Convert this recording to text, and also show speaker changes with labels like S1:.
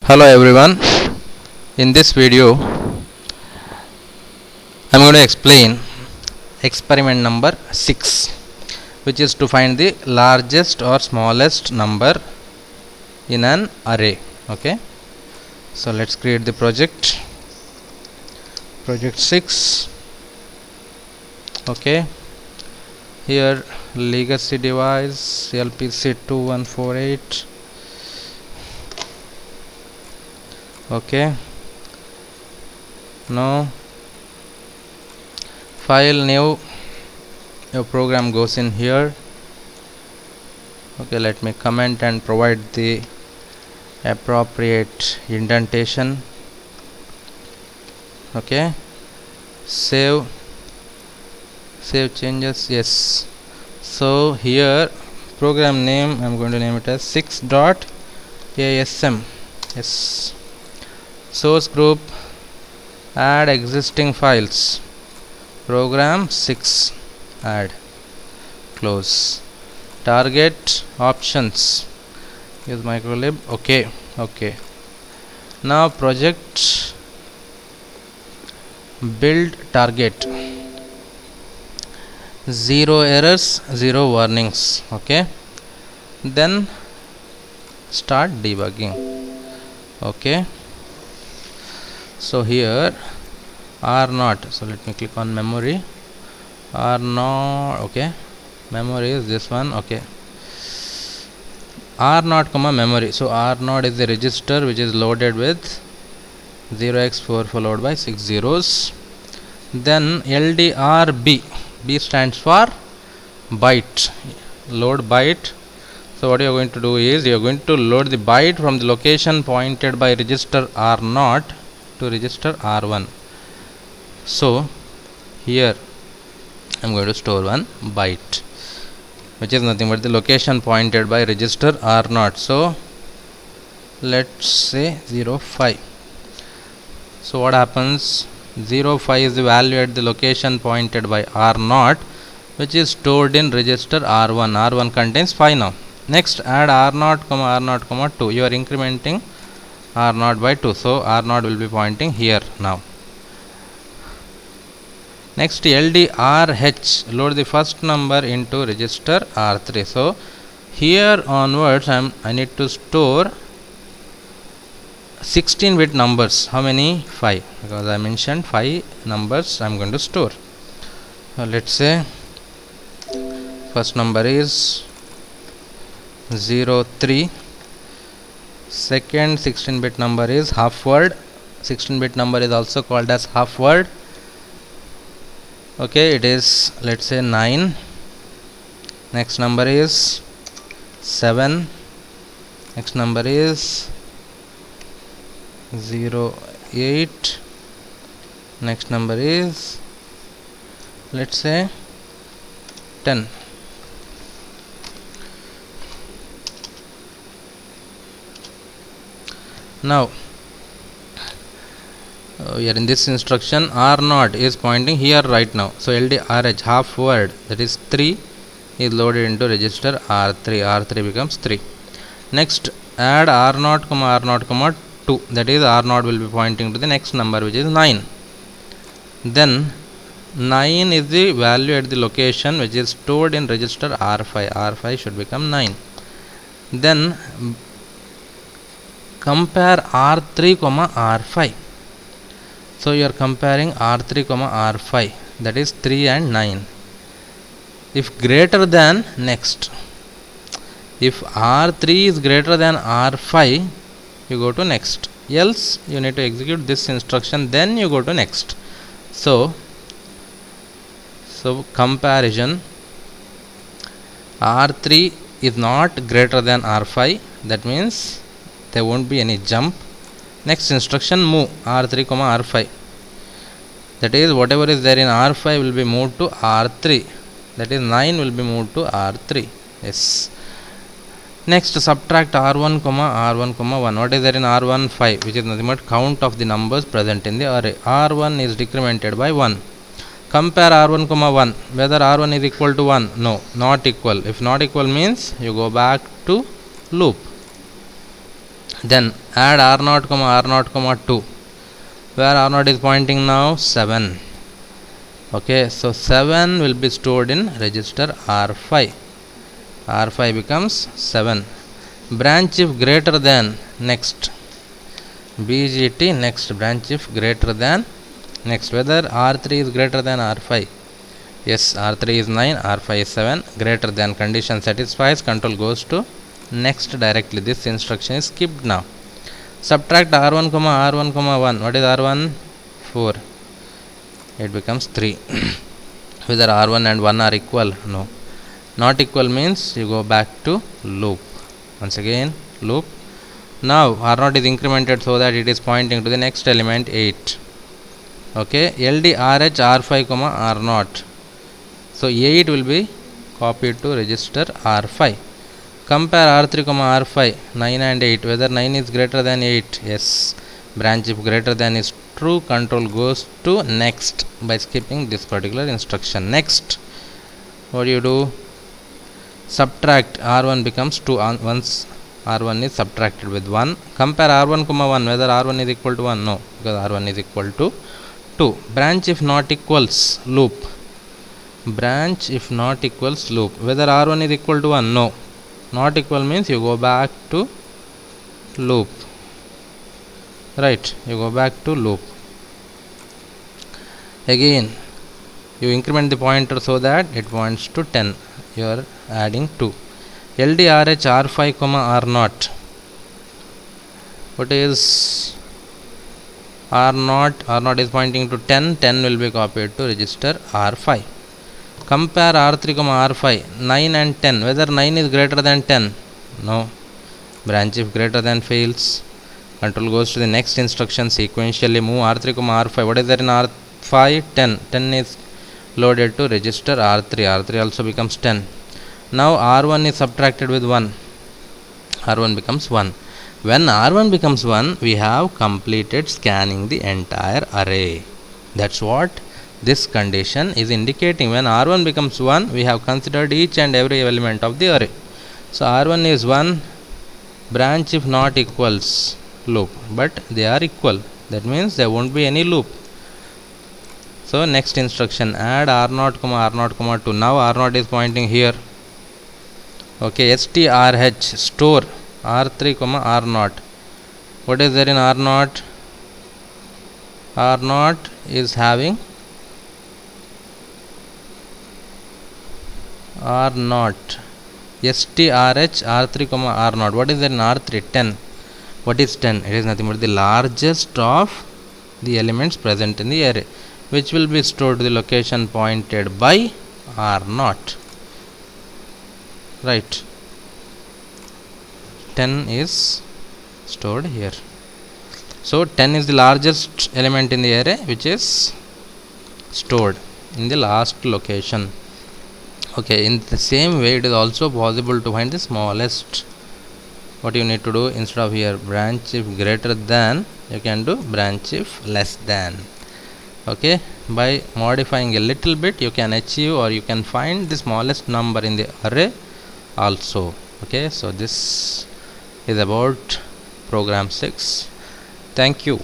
S1: Hello everyone. In this video I am going to explain experiment number 6, which is to find the largest or smallest number in an array. Okay, so let's create the project 6. Okay, here legacy device LPC 2148. Okay, now file new, your program goes in here. Okay, let me comment and provide the appropriate indentation. Okay, save changes, yes. So here program name I'm going to name it as 6.asm. yes. Source group, add existing files, program 6, add, close. Target options, use microlib. Okay. Now project build target, 0 errors, 0 warnings. Okay, then start debugging. Okay, so here R0, so let me click on memory. R0, okay, memory is this one. Okay, R0 comma memory. So R0 is the register which is loaded with 0x4 followed by 6 zeros. Then LDRB, B stands for byte, load byte. So what you are going to do is you are going to load the byte from the location pointed by register R0 to register R1. So here I am going to store one byte, which is nothing but the location pointed by register R0. So let's say 05. So what happens, 05 is the value at the location pointed by R0, which is stored in register R1. R1 contains 5 now. Next, add R0 comma R0 comma 2. You are incrementing R0 by 2, so R0 will be pointing here now. Next, LDRH, load the first number into register R3. So here onwards I need to store 16-bit numbers. How many? 5, because I mentioned 5 numbers I am going to store. So let's say first number is 03. Second 16-bit number is half word. 16-bit number is also called as half word. Okay, it is, let's say, 9. Next number is 7. Next number is 08. Next number is, let's say, 10. Now here in this instruction R0 is pointing here right now. So LDRH, half word, that is 3, is loaded into register R3. R3 becomes 3. Next, add R0 comma R0 comma 2, that is R0 will be pointing to the next number, which is 9. Then 9 is the value at the location which is stored in register R5. R5 should become 9. Then compare R3 comma R5. So you are comparing R3 comma R5, that is 3 and 9. If greater than, next. If R3 is greater than R5, you go to next. Else you need to execute this instruction, then you go to next. So comparison, R3 is not greater than R5, that means there won't be any jump. Next instruction, move R3 comma R5, that is whatever is there in R5 will be moved to R3, that is 9 will be moved to R3. Yes. Next, subtract R1 comma 1. What is there in R1? 5, which is nothing but count of the numbers present in the array. R1 is decremented by 1. Compare R1 comma 1, whether R1 is equal to 1. No, not equal. If not equal means you go back to loop. Then add r0 comma r0 comma 2, where r0 is pointing now 7. Okay, so 7 will be stored in register r5. R5 becomes 7. Branch if greater than, next BGT, next branch if greater than, next whether r3 is greater than r5. Yes, r3 is 9, r5 is 7, greater than condition satisfies, control goes to next directly. This instruction is skipped now. Subtract r1 comma r1 comma 1. What is r1? 4. It becomes 3. Whether r1 and 1 are equal? No. Not equal means you go back to loop. Once again loop. Now r0 is incremented so that it is pointing to the next element 8. Okay, LDRH r5 comma r0. So 8 will be copied to register r5. Compare r3 comma r5, 9 and 8, whether 9 is greater than 8. Yes, branch if greater than is true, control goes to next by skipping this particular instruction. Next, what do you do? Subtract, r1 becomes 2 once r1 is subtracted with 1. Compare r1 comma 1, whether r1 is equal to 1. No, because r1 is equal to 2. Branch if not equals, loop. Branch if not equals, loop. Whether r1 is equal to 1. No, not equal means you go back to loop. Right, you go back to loop. Again you increment the pointer so that it points to 10. You are adding 2. LDRH r5 comma r0. What is r0? R0 is pointing to 10. 10 will be copied to register r5. Compare r3 comma r5, 9 and 10, whether 9 is greater than 10. No, branch if greater than fails, control goes to the next instruction. Sequentially move r3 comma r5. What is there in r5? 10. 10 is loaded to register r3. R3 also becomes 10. Now r1 is subtracted with 1. R1 becomes 1. When r1 becomes 1, we have completed scanning the entire array. That's what this condition is indicating. When r1 becomes 1, we have considered each and every element of the array. So r1 is 1, branch if not equals, loop, but they are equal. That means there won't be any loop. So next instruction, add r0 comma r0 comma 2. Now r0 is pointing here. Okay, strh, store r3 comma r0. What is there in r0? R0 is having r0, strh r3 comma r0. What is there in r3? 10. What is 10? It is nothing but the largest of the elements present in the array, which will be stored to the location pointed by r0. Right, 10 is stored here. So 10 is the largest element in the array which is stored in the last location. Okay, in the same way it is also possible to find the smallest. What you need to do, instead of here branch if greater than, you can do branch if less than. Okay, by modifying a little bit you can achieve, or you can find the smallest number in the array also. Okay, so this is about program 6. Thank you.